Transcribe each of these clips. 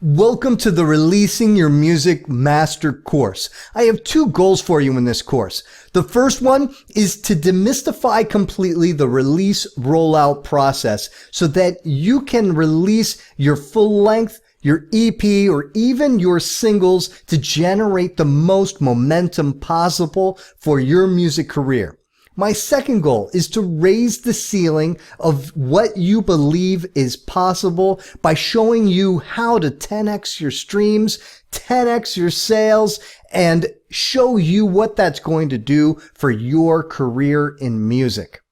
Welcome to the Releasing Your Music Master Course. I have two goals for you in this course. The first one is to demystify completely the release rollout process so that you can release your full length, your EP, or even your singles to generate the most momentum possible for your music career. My second goal is to raise the ceiling of what you believe is possible by showing you how to 10x your streams, 10x your sales, and show you what that's going to do for your career in music.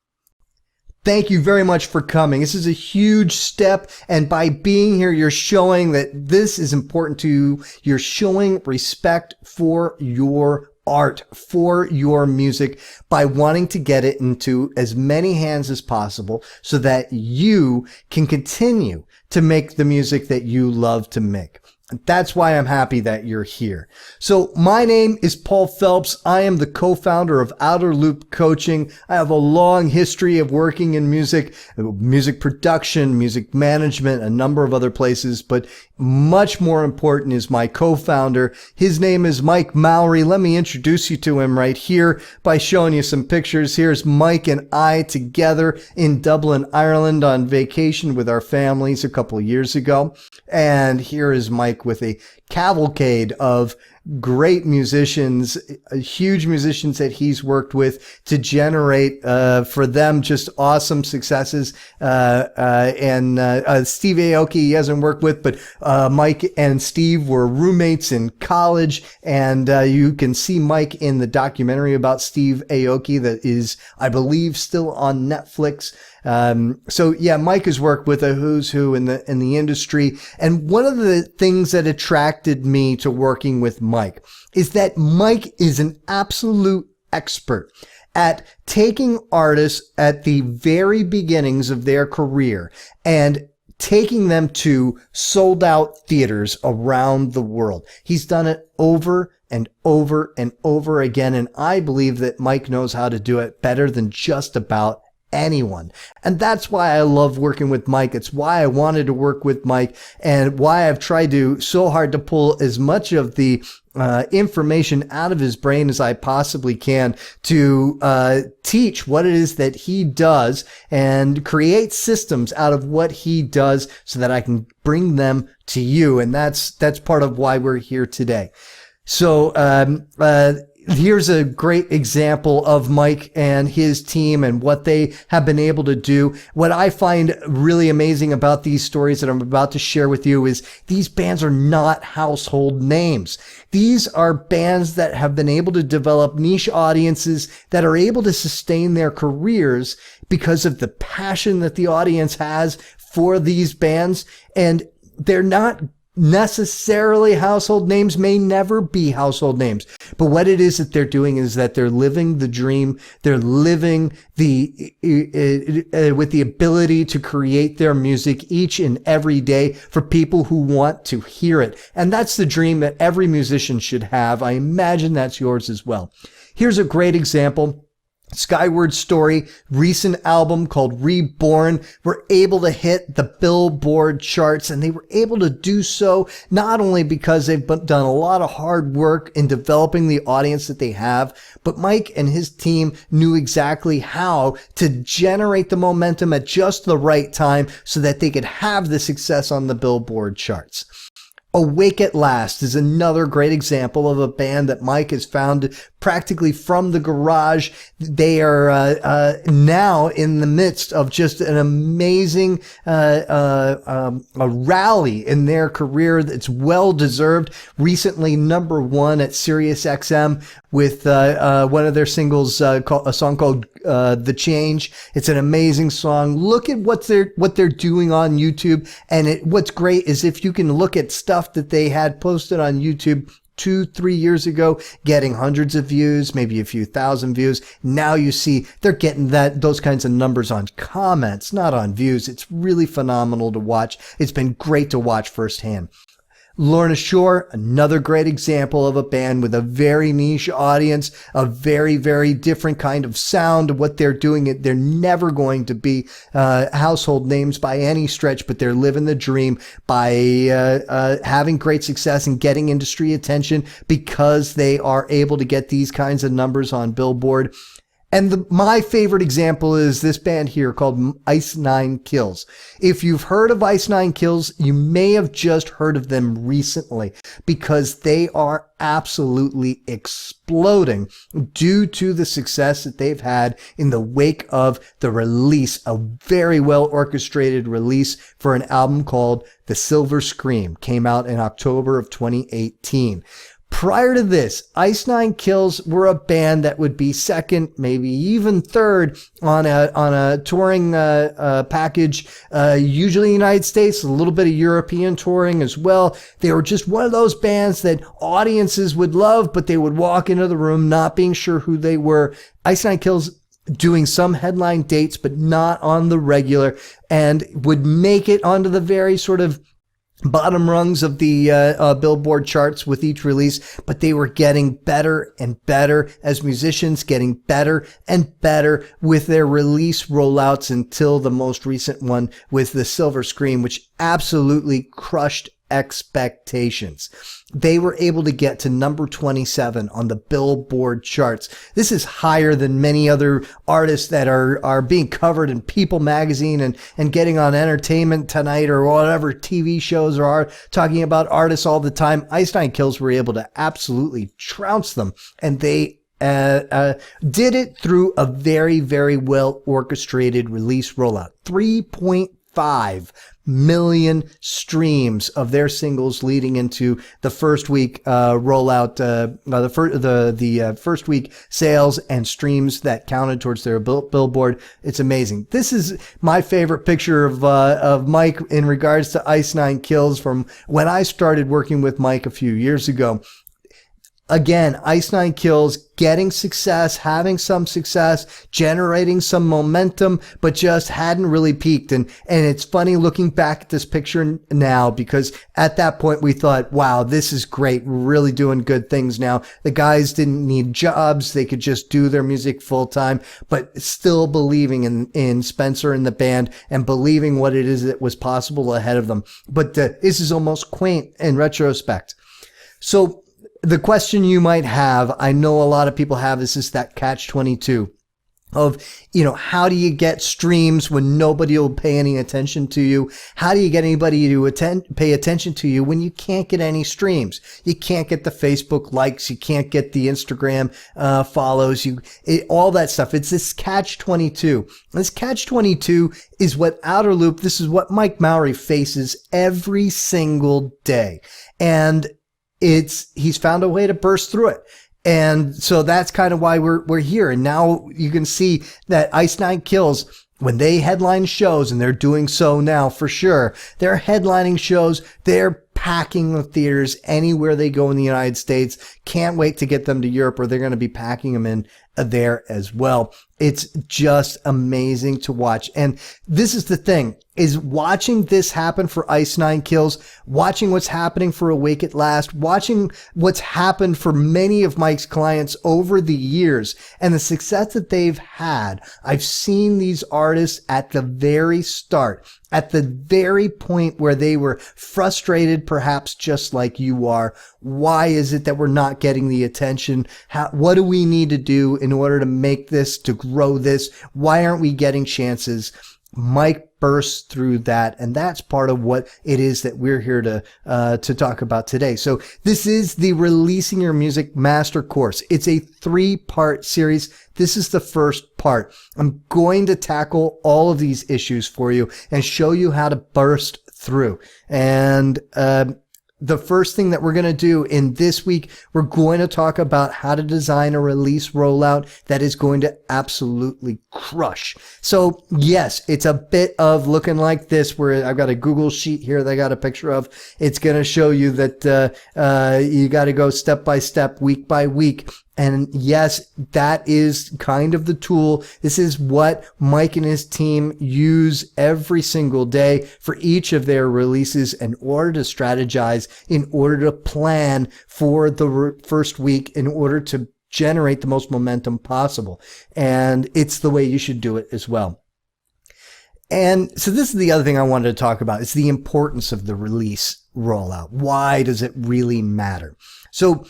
Thank you very much for coming. This is a huge step, and by being here, you're showing that this is important to you. You're showing respect for your art, for your music, by wanting to get it into as many hands as possible so that you can continue to make the music that you love to make. That's why I'm happy that you're here. So my name is Paul Phelps. I am the co-founder of Outer Loop Coaching. I have a long history of working in music production, music management, a number of other places, but much more important is my co-founder. His name is Mike Mallory. Let me introduce you to him right here by showing you some pictures. Here's Mike and I together in Dublin, Ireland on vacation with our families a couple of years ago. And here is Mike with a cavalcade of great musicians, huge musicians that he's worked with to generate for them just awesome successes. And Steve Aoki he hasn't worked with, but Mike and Steve were roommates in college, and you can see Mike in the documentary about Steve Aoki that is, I believe, still on Netflix. So yeah, Mike has worked with a who's who in the industry. And one of the things that attracted me to working with Mike is that Mike is an absolute expert at taking artists at the very beginnings of their career and taking them to sold out theaters around the world. He's done it over and over and over again. And I believe that Mike knows how to do it better than just about anyone. And that's why I love working with Mike. It's why I wanted to work with Mike and why I've tried to so hard to pull as much of the information out of his brain as I possibly can to teach what it is that he does and create systems out of what he does so that I can bring them to you. And that's part of why we're here today. So, here's a great example of Mike and his team and what they have been able to do. What I find really amazing about these stories that I'm about to share with you is these bands are not household names. These are bands that have been able to develop niche audiences that are able to sustain their careers because of the passion that the audience has for these bands. And they're not necessarily household names, may never be household names, but what it is that they're doing is that they're living the dream. They're living with the ability to create their music each and every day for people who want to hear it. And that's the dream that every musician should have. I imagine that's yours as well. Here's a great example. Skyward Story, recent album called Reborn, were able to hit the Billboard charts, and they were able to do so not only because they've done a lot of hard work in developing the audience that they have, but Mike and his team knew exactly how to generate the momentum at just the right time so that they could have the success on the Billboard charts. Awake at Last is another great example of a band that Mike has found practically from the garage. They are now in the midst of just an amazing a rally in their career that's well deserved. Recently, number one at Sirius XM with one of their singles, a song called "The Change." It's an amazing song. Look at what they're doing on YouTube, and what's great is if you can look at stuff that they had posted on YouTube 2-3 years ago, getting hundreds of views, maybe a few thousand views. Now you see they're getting those kinds of numbers on comments, not on views. It's really phenomenal to watch. It's been great to watch firsthand. Lorna Shore, another great example of a band with a very niche audience, a very, very different kind of sound of what they're doing. They're never going to be household names by any stretch, but they're living the dream by having great success and getting industry attention because they are able to get these kinds of numbers on Billboard. And my favorite example is this band here called Ice Nine Kills. If you've heard of Ice Nine Kills, you may have just heard of them recently because they are absolutely exploding due to the success that they've had in the wake of the release, a very well orchestrated release for an album called The Silver Scream. Came out in October of 2018. Prior to this, Ice Nine Kills were a band that would be second, maybe even third on a touring package, usually United States, a little bit of European touring as well. They were just one of those bands that audiences would love, but they would walk into the room not being sure who they were. Ice Nine Kills doing some headline dates, but not on the regular, and would make it onto the very sort of bottom rungs of the Billboard charts with each release, but they were getting better and better as musicians, getting better and better with their release rollouts until the most recent one with The Silver Scream, which absolutely crushed expectations. They were able to get to number 27 on the Billboard charts. This is higher than many other artists that are being covered in People magazine and getting on Entertainment Tonight or whatever TV shows are talking about artists all the time. Ice Nine Kills were able to absolutely trounce them, and they did it through a very, very well orchestrated release rollout. 3.5 million streams of their singles leading into the first week rollout, the first week sales and streams that counted towards their Billboard. It's amazing. This is my favorite picture of Mike in regards to Ice Nine Kills from when I started working with Mike a few years ago. Again, Ice Nine Kills getting success, having some success, generating some momentum, but just hadn't really peaked. And it's funny looking back at this picture now, because at that point we thought, wow, this is great. We're really doing good things now. The guys didn't need jobs. They could just do their music full time, but still believing in Spencer and the band and believing what it is that was possible ahead of them. But this is almost quaint in retrospect. So the question you might have, I know a lot of people have, is that catch-22 of, how do you get streams when nobody will pay any attention to you? How do you get anybody to pay attention to you when you can't get any streams? You can't get the Facebook likes. You can't get the Instagram follows. All that stuff. It's this catch-22. This catch-22 is what Outer Loop, this is what Mike Mowry faces every single day. And he's found a way to burst through it. And so that's kind of why we're here. And now you can see that Ice Nine Kills, when they headline shows, and they're doing so now for sure, they're headlining shows, they're packing the theaters anywhere they go in the United States. Can't wait to get them to Europe, or they're going to be packing them in there as well. It's just amazing to watch. And this is the thing, is watching this happen for Ice Nine Kills, watching what's happening for Awake at Last, watching what's happened for many of Mike's clients over the years and the success that they've had. I've seen these artists at the very start, at the very point where they were frustrated, perhaps just like you are. Why is it that we're not getting the attention? What do we need to do in order to make this, to grow this? Why aren't we getting chances? Mike bursts through that, and that's part of what it is that we're here to talk about today. So this is the Releasing Your Music Master Course. It's a 3-part series. This is the first part. I'm going to tackle all of these issues for you and show you how to burst through. And the first thing that we're going to do in this week, we're going to talk about how to design a release rollout that is going to absolutely crush. So yes, it's a bit of looking like this, where I've got a Google sheet here that I got a picture of. It's going to show you that you got to go step by step, week by week, And yes, that is kind of the tool. This is what Mike and his team use every single day for each of their releases in order to strategize, in order to plan for the first week, in order to generate the most momentum possible. And it's the way you should do it as well. And so this is the other thing I wanted to talk about. It's the importance of the release rollout. Why does it really matter? So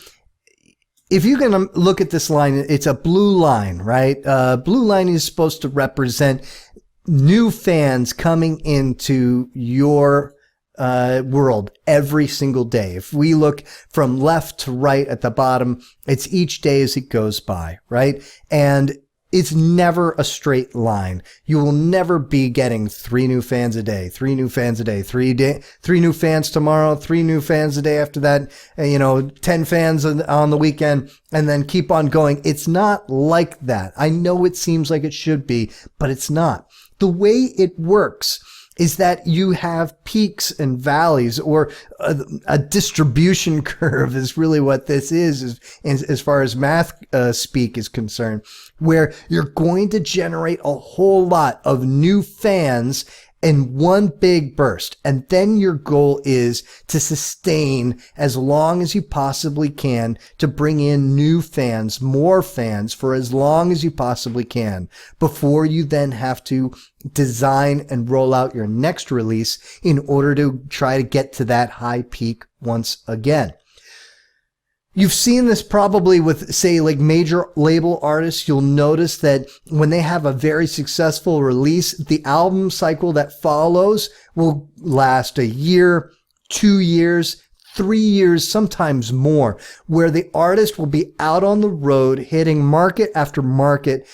if you're going to look at this line, it's a blue line, right? Blue line is supposed to represent new fans coming into your world every single day. If we look from left to right at the bottom, it's each day as it goes by, right? And it's never a straight line. You will never be getting 3 new fans a day, 3 new fans a day, 3 new fans tomorrow, 3 new fans a day after that, 10 fans on the weekend, and then keep on going. It's not like that. I know it seems like it should be, but it's not. The way it works is that you have peaks and valleys, or a distribution curve is really what this is as far as math speak is concerned, where you're going to generate a whole lot of new fans in one big burst. And then your goal is to sustain as long as you possibly can, to bring in new fans, more fans for as long as you possibly can, before you then have to design and roll out your next release in order to try to get to that high peak once again. You've seen this probably with, say, like major label artists. You'll notice that when they have a very successful release, the album cycle that follows will last a year, 2 years, 3 years, sometimes more, where the artist will be out on the road hitting market after market,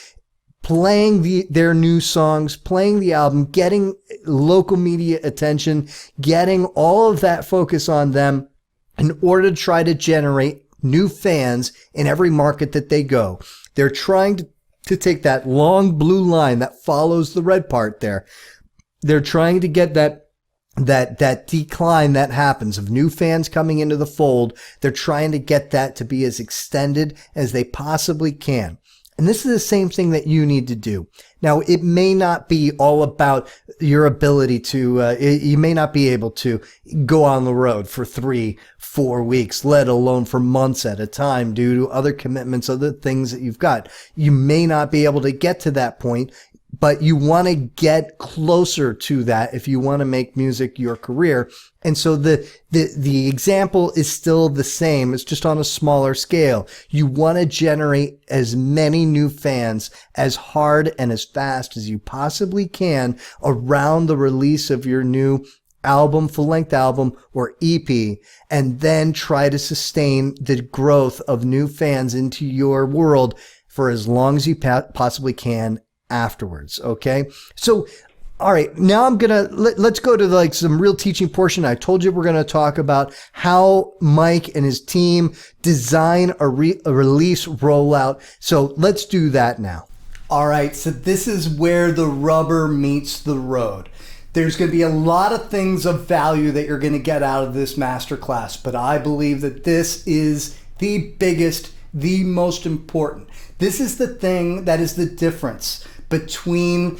playing their new songs, playing the album, getting local media attention, getting all of that focus on them in order to try to generate new fans in every market that they go. They're trying to take that long blue line that follows the red part there. They're trying to get that decline that happens of new fans coming into the fold. They're trying to get that to be as extended as they possibly can. And this is the same thing that you need to do. Now, it may not be all about your ability to, you may not be able to go on the road for 3-4 weeks, let alone for months at a time due to other commitments, other things that you've got. You may not be able to get to that point, but you want to get closer to that if you want to make music your career. And so the example is still the same. It's just on a smaller scale. You want to generate as many new fans as hard and as fast as you possibly can around the release of your new album, full-length album, or EP, and then try to sustain the growth of new fans into your world for as long as you possibly can afterwards. Okay. So, all right, now let's go to like some real teaching portion. I told you we're going to talk about how Mike and his team design a release rollout. So let's do that now. All right. So this is where the rubber meets the road. There's going to be a lot of things of value that you're going to get out of this masterclass, but I believe that this is the biggest, the most important. This is the thing that is the difference between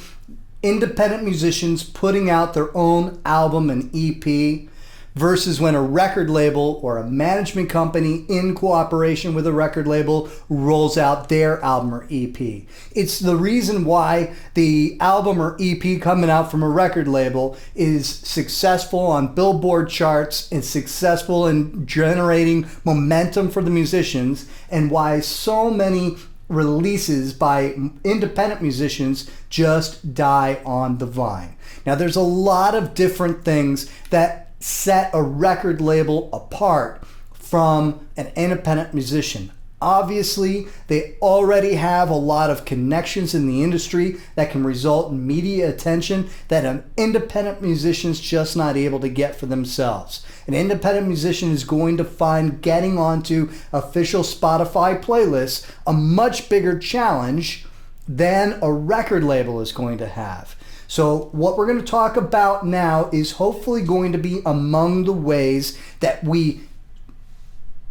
independent musicians putting out their own album and EP versus when a record label or a management company in cooperation with a record label rolls out their album or EP. It's the reason why the album or EP coming out from a record label is successful on Billboard charts and successful in generating momentum for the musicians, and why so many releases by independent musicians just die on the vine. Now, there's a lot of different things that set a record label apart from an independent musician. Obviously, they already have a lot of connections in the industry that can result in media attention that an independent musician's just not able to get for themselves. An independent musician is going to find getting onto official Spotify playlists a much bigger challenge than a record label is going to have. So what we're going to talk about now is hopefully going to be among the ways that we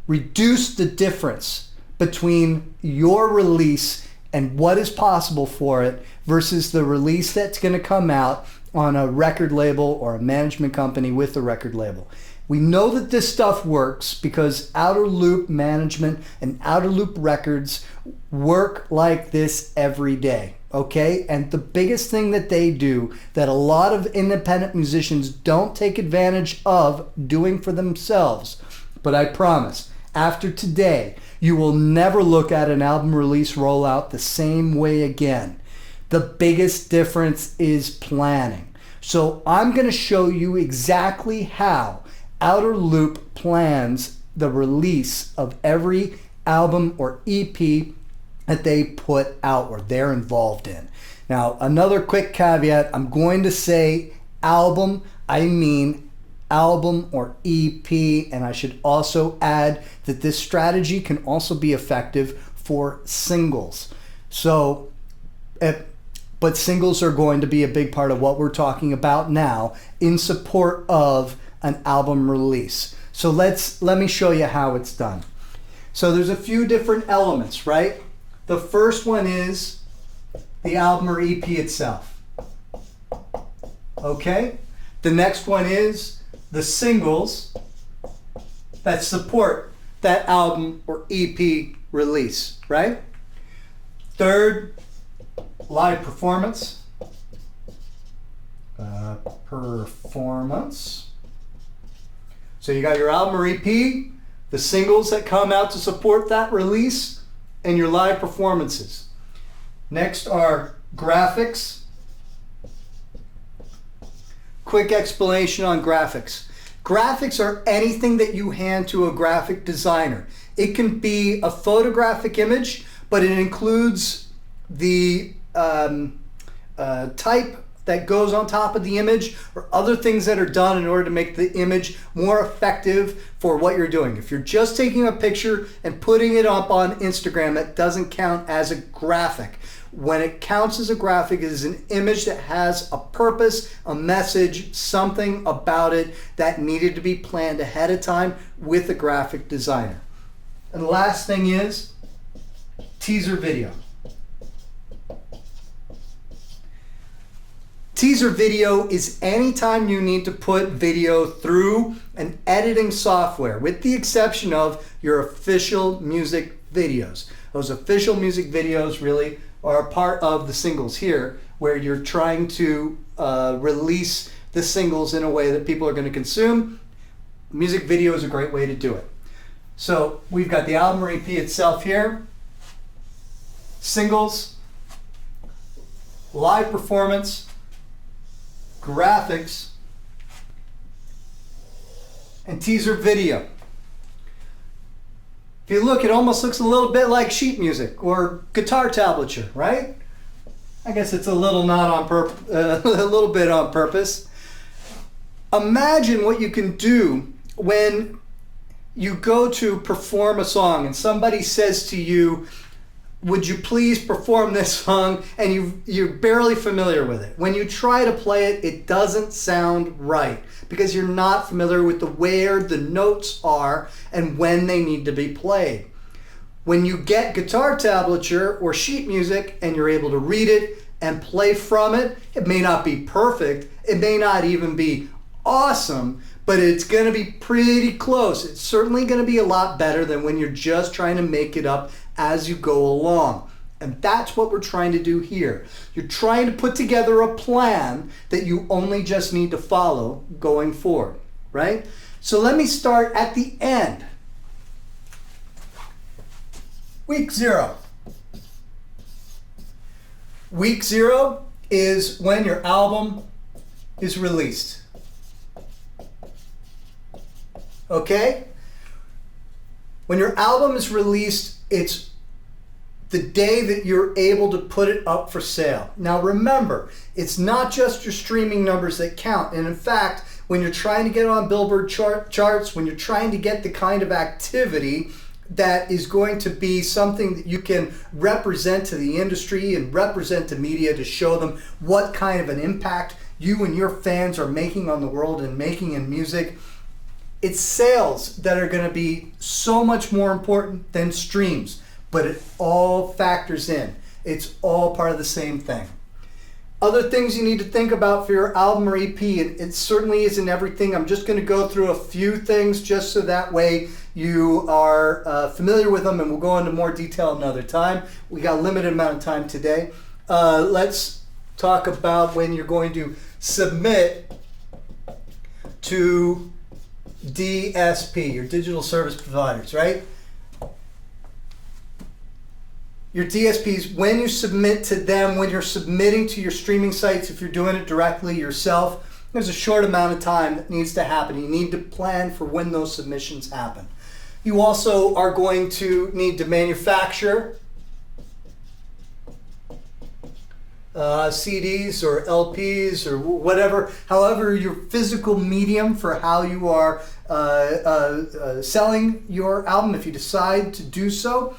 reduce the difference between your release and what is possible for it versus the release that's going to come out on a record label or a management company with a record label. We know that this stuff works because Outer Loop Management and Outer Loop Records work like this every day, okay? And the biggest thing that they do that a lot of independent musicians don't take advantage of doing for themselves, but I promise, after today, you will never look at an album release rollout the same way again. The biggest difference is planning. So I'm going to show you exactly how Outer Loop plans the release of every album or EP that they put out or they're involved in. Now, another quick caveat, I'm going to say album, I mean album or EP, and I should also add that this strategy can also be effective for singles. But singles are going to be a big part of what we're talking about now in support of an album release. So let me show you how it's done. So there's a few different elements, right? The first one is the album or EP itself. Okay? The next one is the singles that support that album or EP release, right? Third, live performance. So you got your album or EP, the singles that come out to support that release, and your live performances. Next are graphics. Quick explanation on graphics. Graphics are anything that you hand to a graphic designer. It can be a photographic image, but it includes the type that goes on top of the image or other things that are done in order to make the image more effective for what you're doing. If you're just taking a picture and putting it up on Instagram, that doesn't count as a graphic. When it counts as a graphic, it is an image that has a purpose, a message, something about it that needed to be planned ahead of time with a graphic designer. And the last thing is teaser video. Teaser video is anytime you need to put video through an editing software, with the exception of your official music videos. Those official music videos really are a part of the singles here, where you're trying to release the singles in a way that people are going to consume. Music video is a great way to do it. So we've got the album or EP itself here, singles, live performance, graphics, and teaser video. If you look, it almost looks a little bit like sheet music or guitar tablature, right? I guess it's a little a little bit on purpose. Imagine what you can do when you go to perform a song and somebody says to you, would you please perform this song, and you're barely familiar with it. When you try to play it, it doesn't sound right because you're not familiar with where the notes are and when they need to be played. When you get guitar tablature or sheet music and you're able to read it and play from it, it may not be perfect, it may not even be awesome, but it's going to be pretty close. It's certainly going to be a lot better than when you're just trying to make it up as you go along. And that's what we're trying to do here. You're trying to put together a plan that you only just need to follow going forward, right? So let me start at the end. Week 0. Week 0 is when your album is released. Okay? When your album is released, it's the day that you're able to put it up for sale. Now remember, it's not just your streaming numbers that count. And in fact, when you're trying to get on Billboard charts, when you're trying to get the kind of activity that is going to be something that you can represent to the industry and represent to media to show them what kind of an impact you and your fans are making on the world and making in music, it's sales that are going to be so much more important than streams. but it all factors in. It's all part of the same thing. Other things you need to think about for your album or EP, it certainly isn't everything. I'm just going to go through a few things just so that way you are familiar with them, and we'll go into more detail another time. We got a limited amount of time today. Let's talk about when you're going to submit to DSP, your digital service providers, right? Your DSPs, when you submit to them, when you're submitting to your streaming sites, if you're doing it directly yourself, there's a short amount of time that needs to happen. You need to plan for when those submissions happen. You also are going to need to manufacture CDs or LPs or whatever, however your physical medium for how you are selling your album, if you decide to do so.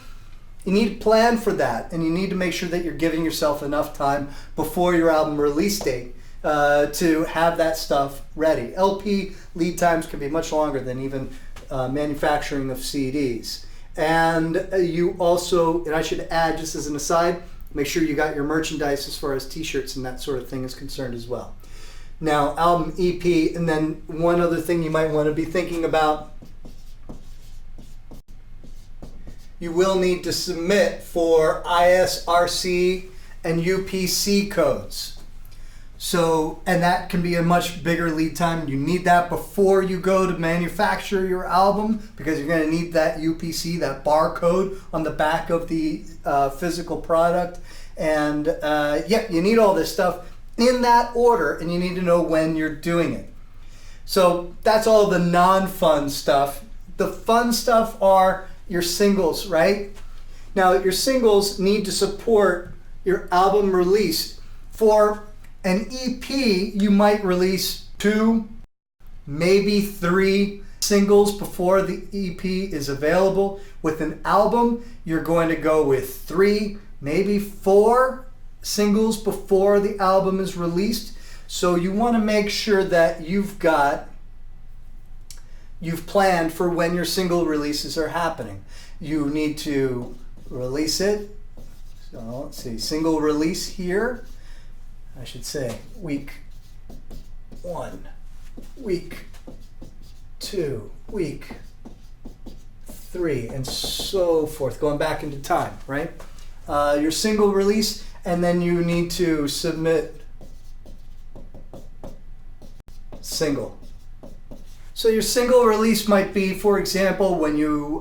You need to plan for that, and you need to make sure that you're giving yourself enough time before your album release date to have that stuff ready. LP lead times can be much longer than even manufacturing of CDs. And you also, and I should add just as an aside, make sure you got your merchandise as far as t-shirts and that sort of thing is concerned as well. Now, album, EP, and then one other thing you might want to be thinking about, you will need to submit for ISRC and UPC codes. So, and that can be a much bigger lead time. You need that before you go to manufacture your album, because you're going to need that UPC, that barcode on the back of the physical product. And yeah, you need all this stuff in that order, and you need to know when you're doing it. So that's all the non-fun stuff. The fun stuff are your singles, right? Now, your singles need to support your album release. For an EP, you might release 2, maybe 3 singles before the EP is available. With an album, you're going to go with 3, maybe 4 singles before the album is released. So you want to make sure that you've planned for when your single releases are happening. You need to release it. So let's see, single release here. I should say week 1, week 2, week 3, and so forth, going back into time, right? Your single release, and then you need to submit single. So your single release might be, for example, when you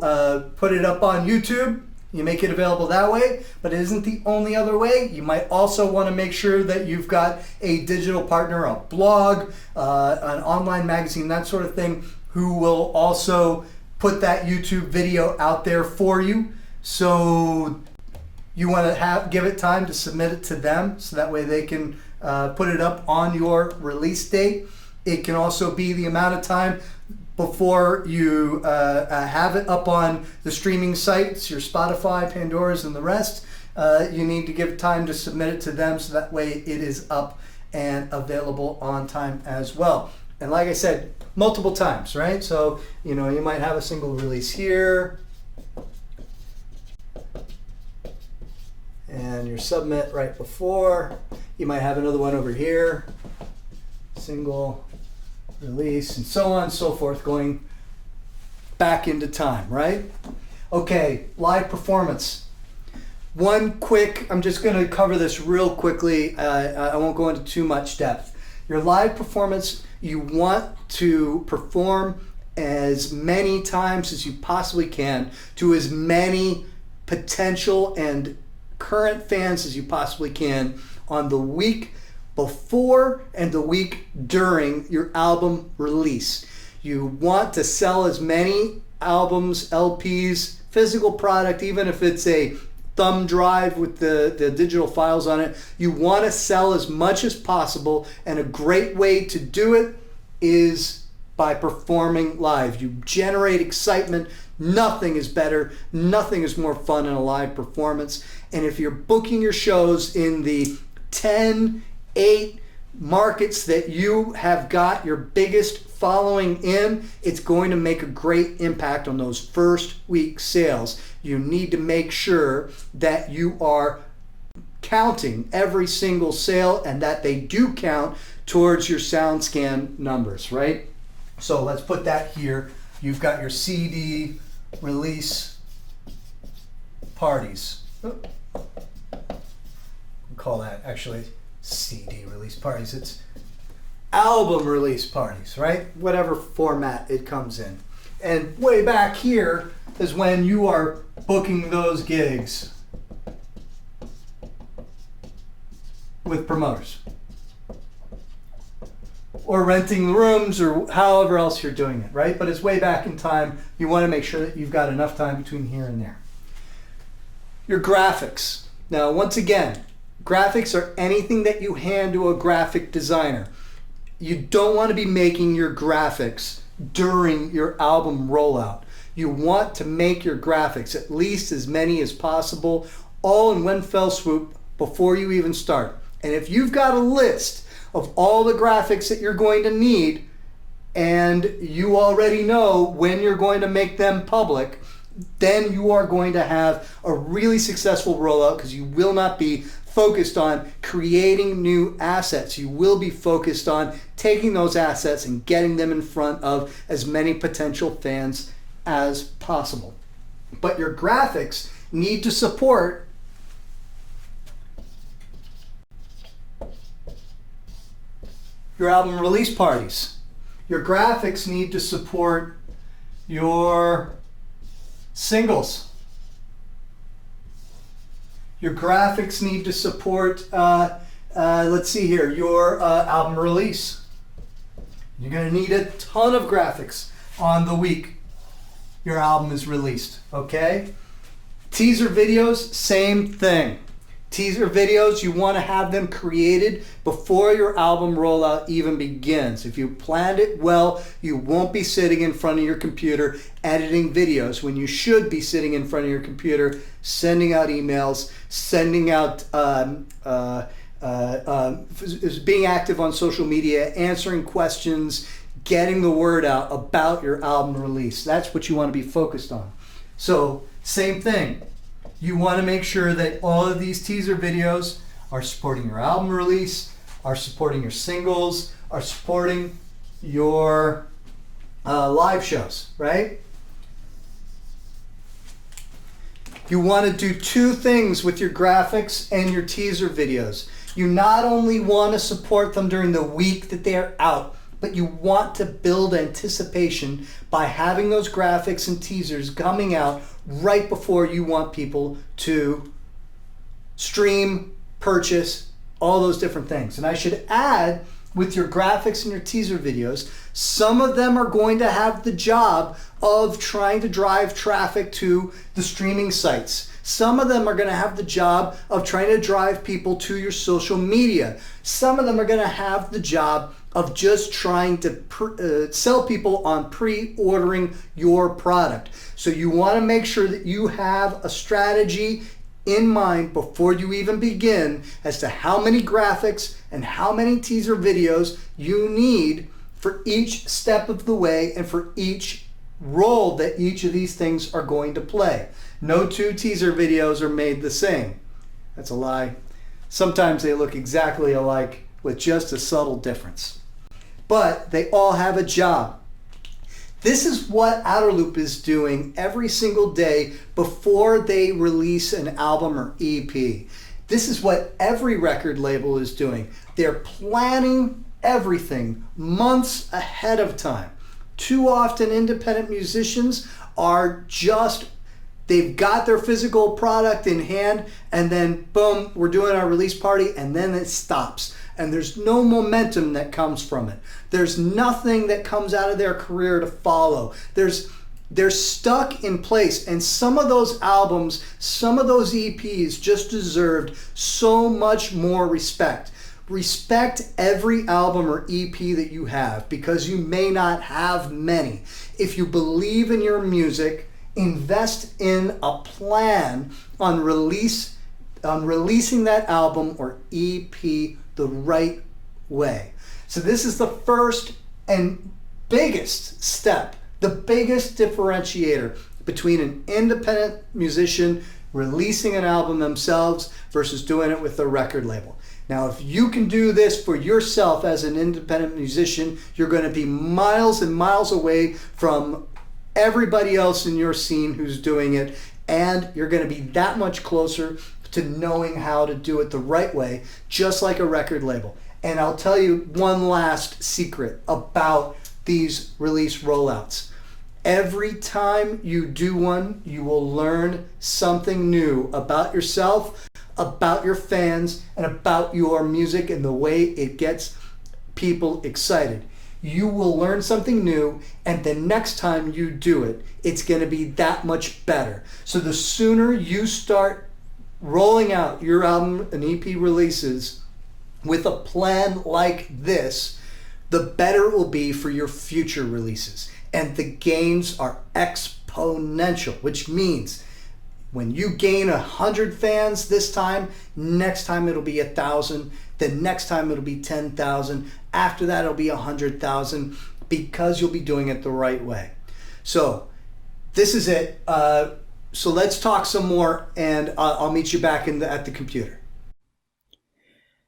put it up on YouTube, you make it available that way, but it isn't the only other way. You might also want to make sure that you've got a digital partner, a blog, an online magazine, that sort of thing, who will also put that YouTube video out there for you. So you want to give it time to submit it to them, so that way they can put it up on your release date. It can also be the amount of time before you have it up on the streaming sites, your Spotify, Pandora's, and the rest. You need to give time to submit it to them, so that way it is up and available on time as well. And like I said, multiple times, right? So, you know, you might have a single release here, and your submit right before. You might have another one over here, single release, and so on and so forth, going back into time, right? Okay, live performance. One quick, I'm just going to cover this real quickly. I won't go into too much depth. Your live performance, you want to perform as many times as you possibly can to as many potential and current fans as you possibly can on the week before and the week during your album release. You want to sell as many albums, LPs, physical product, even if it's a thumb drive with the digital files on it. You want to sell as much as possible, and a great way to do it is by performing live. You generate excitement. Nothing is better, nothing is more fun than a live performance. And if you're booking your shows in the 10, 8 markets that you have got your biggest following in, it's going to make a great impact on those first week sales. You need to make sure that you are counting every single sale and that they do count towards your SoundScan numbers, right? So let's put that here. You've got your CD release parties. We'll call that actually CD release parties. It's album release parties, right? Whatever format it comes in. And way back here is when you are booking those gigs with promoters or renting rooms or however else you're doing it, right? But it's way back in time. You want to make sure that you've got enough time between here and there. Your graphics. Now, once again, graphics are anything that you hand to a graphic designer. You don't want to be making your graphics during your album rollout. You want to make your graphics, at least as many as possible, all in one fell swoop before you even start. And if you've got a list of all the graphics that you're going to need and you already know when you're going to make them public, then you are going to have a really successful rollout because you will not be focused on creating new assets. You will be focused on taking those assets and getting them in front of as many potential fans as possible. But your graphics need to support your album release parties. Your graphics need to support your singles. Your graphics need to support, let's see here, your album release. You're going to need a ton of graphics on the week your album is released, okay? Teaser videos, same thing. Teaser videos, you want to have them created before your album rollout even begins. If you planned it well, you won't be sitting in front of your computer editing videos when you should be sitting in front of your computer, sending out emails, sending out, being active on social media, answering questions, getting the word out about your album release. That's what you want to be focused on. So, same thing. You want to make sure that all of these teaser videos are supporting your album release, are supporting your singles, are supporting your live shows, right? You want to do two things with your graphics and your teaser videos. You not only want to support them during the week that they're out, but you want to build anticipation by having those graphics and teasers coming out right before you want people to stream, purchase, all those different things. And I should add, with your graphics and your teaser videos, some of them are going to have the job of trying to drive traffic to the streaming sites. Some of them are going to have the job of trying to drive people to your social media. Some of them are going to have the job of just trying to sell people on pre-ordering your product. So you want to make sure that you have a strategy in mind before you even begin as to how many graphics and how many teaser videos you need for each step of the way and for each role that each of these things are going to play. No two teaser videos are made the same. That's a lie. Sometimes they look exactly alike with just a subtle difference. But they all have a job. This is what Outer Loop is doing every single day before they release an album or EP. This is what every record label is doing. They're planning everything months ahead of time. Too often independent musicians are just, they've got their physical product in hand and then boom, we're doing our release party and then it stops. And there's no momentum that comes from it. There's nothing that comes out of their career to follow. They're stuck in place, and some of those albums, some of those EPs just deserved so much more respect. Respect every album or EP that you have because you may not have many. If you believe in your music, invest in a plan on releasing that album or EP the right way. So this is the first and biggest step, the biggest differentiator between an independent musician releasing an album themselves versus doing it with a record label. Now, if you can do this for yourself as an independent musician, you're going to be miles and miles away from everybody else in your scene who's doing it, and you're going to be that much closer to knowing how to do it the right way, just like a record label. And I'll tell you one last secret about these release rollouts. Every time you do one, you will learn something new about yourself, about your fans, and about your music and the way it gets people excited. You will learn something new, and the next time you do it, it's going to be that much better. So the sooner you start rolling out your album and EP releases with a plan like this, the better it will be for your future releases. And the gains are exponential, which means when you gain 100 fans this time, next time it'll be 1,000. The next time it'll be 10,000. After that, it'll be 100,000, because you'll be doing it the right way. So this is it. So let's talk some more, and I'll meet you back at the computer.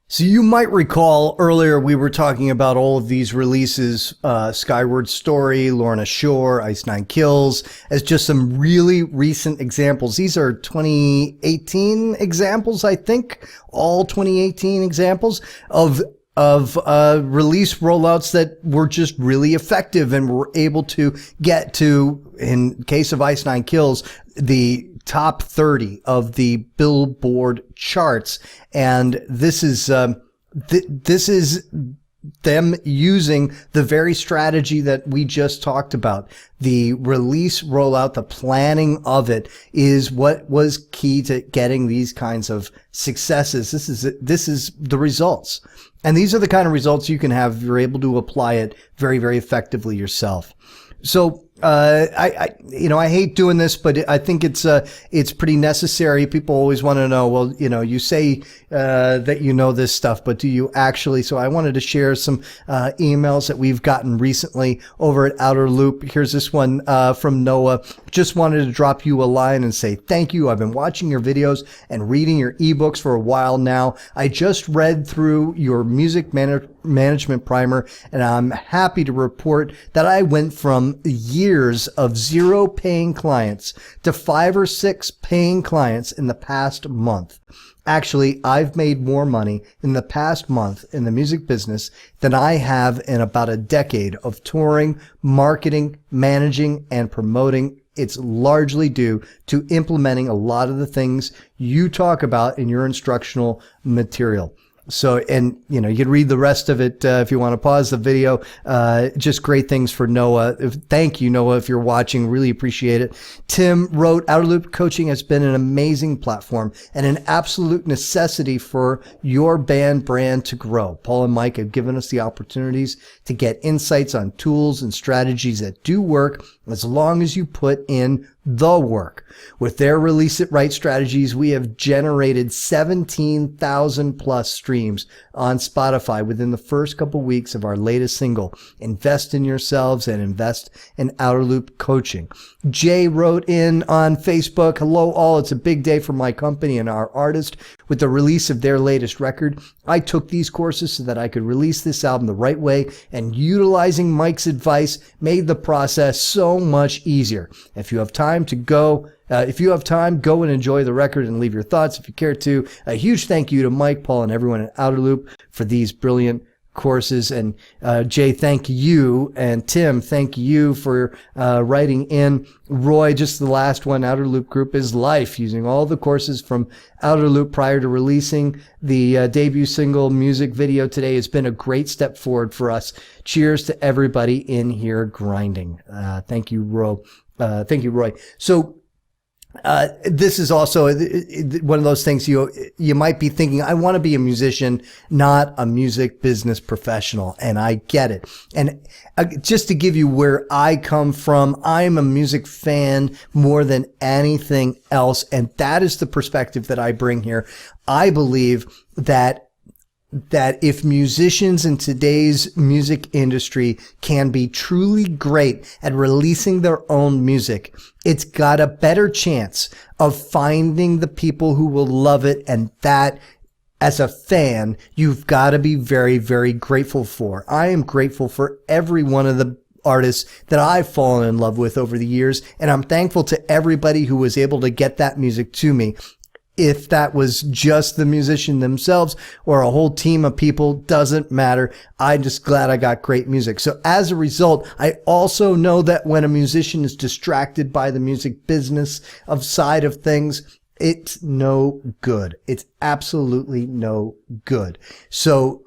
So you might recall earlier we were talking about all of these releases, Skyward Story, Lorna Shore, Ice Nine Kills, as just some really recent examples. These are 2018 examples, I think, all 2018 examples of release rollouts that were just really effective and were able to get to, in case of Ice Nine Kills, the top 30 of the Billboard charts. And this is them using the very strategy that we just talked about. The release rollout, the planning of it, is what was key to getting these kinds of successes. This is the results. And these are the kind of results you can have if you're able to apply it very, very effectively yourself. So, I hate doing this, but I think it's pretty necessary. People always want to know, well, you say, that you know this stuff, but do you actually? So I wanted to share some, emails that we've gotten recently over at Outer Loop. Here's this one, from Noah. Just wanted to drop you a line and say thank you. I've been watching your videos and reading your ebooks for a while now. I just read through your music management primer, and I'm happy to report that I went from years of 0 paying clients to 5 or 6 paying clients in the past month. Actually, I've made more money in the past month in the music business than I have in about a decade of touring, marketing, managing, and promoting. It's largely due to implementing a lot of the things you talk about in your instructional material. So, and you can read the rest of it if you want to pause the video. Just great things for Noah. Thank you, Noah, if you're watching. Really appreciate it. Tim wrote, Outer Loop Coaching has been an amazing platform and an absolute necessity for your band brand to grow. Paul and Mike have given us the opportunities to get insights on tools and strategies that do work as long as you put in the work. With their Release It Right strategies, we have generated 17,000 plus streams on Spotify within the first couple weeks of our latest single. Invest in yourselves and invest in Outer Loop Coaching. Jay wrote in on Facebook, hello all, it's a big day for my company and our artist with the release of their latest record. I took these courses so that I could release this album the right way, and utilizing Mike's advice made the process so much easier. If you have time, go and enjoy the record and leave your thoughts if you care to. A huge thank you to Mike, Paul, and everyone at Outer Loop for these brilliant courses. And Jay, thank you. And Tim, thank you for writing in. Roy, just the last one, Outer Loop Group is life, using all the courses from Outer Loop prior to releasing the debut single music video today. Has been a great step forward for us. Cheers to everybody in here grinding. Thank you, Roy. Thank you, Roy. So, this is also one of those things you might be thinking, I want to be a musician, not a music business professional. And I get it. And just to give you where I come from, I'm a music fan more than anything else. And that is the perspective that I bring here. I believe that that if musicians in today's music industry can be truly great at releasing their own music, it's got a better chance of finding the people who will love it. And that, as a fan, you've got to be very, very grateful for. I am grateful for every one of the artists that I've fallen in love with over the years. And I'm thankful to everybody who was able to get that music to me. If that was just the musician themselves or a whole team of people, doesn't matter. I'm just glad I got great music. So as a result, I also know that when a musician is distracted by the music business of side of things, it's no good. It's absolutely no good. So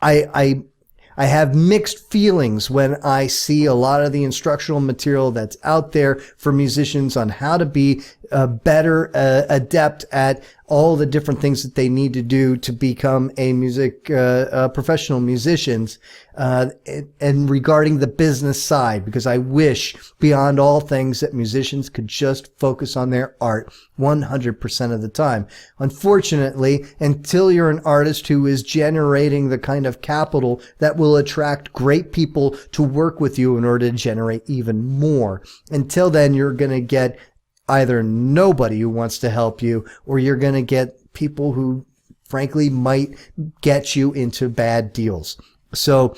I have mixed feelings when I see a lot of the instructional material that's out there for musicians on how to be better adept at all the different things that they need to do to become a professional musicians, and regarding the business side, because I wish beyond all things that musicians could just focus on their art 100% of the time. Unfortunately, until you're an artist who is generating the kind of capital that will attract great people to work with you in order to generate even more, until then, you're going to get either nobody who wants to help you, or you're going to get people who frankly might get you into bad deals. So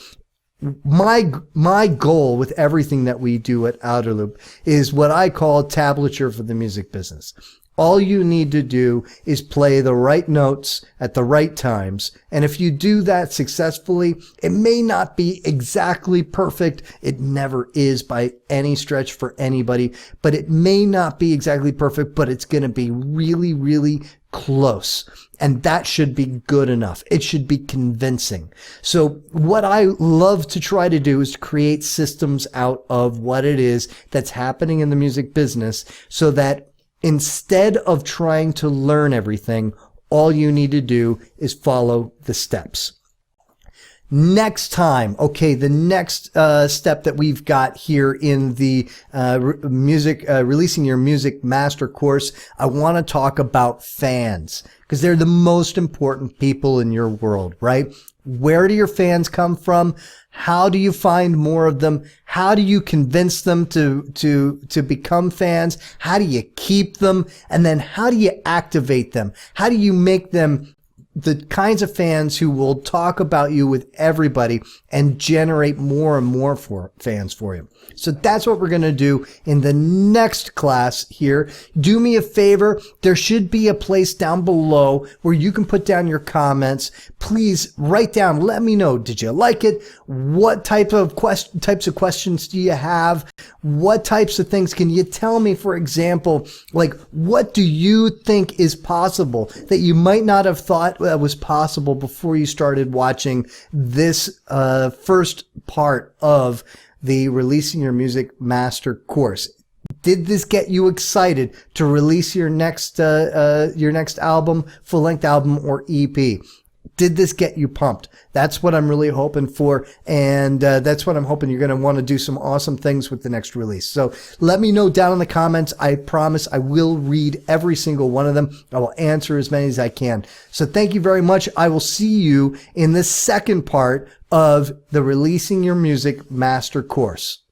my goal with everything that we do at Outerloop is what I call tablature for the music business. All you need to do is play the right notes at the right times. And if you do that successfully, it may not be exactly perfect. It never is by any stretch for anybody, but it may not be exactly perfect, but it's going to be really, really close. And that should be good enough. It should be convincing. So what I love to try to do is to create systems out of what it is that's happening in the music business, so that instead of trying to learn everything, all you need to do is follow the steps. Next time, okay, the next step that we've got here in the releasing your music master course, I want to talk about fans, because they're the most important people in your world, right? Where do your fans come from? How do you find more of them? How do you convince them to become fans? How do you keep them? And then how do you activate them? How do you make them the kinds of fans who will talk about you with everybody and generate more and more fans for you? So that's what we're going to do in the next class here. Do me a favor. There should be a place down below where you can put down your comments. Please write down. Let me know. Did you like it? What types of questions do you have? What types of things can you tell me? For example, like, what do you think is possible that you might not have thought was possible before you started watching this first part of the Releasing Your Music Master Course? Did this get you excited to release your next album, full-length album, or EP? Did this get you pumped? That's what I'm really hoping for, and that's what I'm hoping you're going to want to do some awesome things with the next release. So let me know down in the comments. I promise I will read every single one of them. I will answer as many as I can. So thank you very much. I will see you in the second part of the Releasing Your Music Master Course.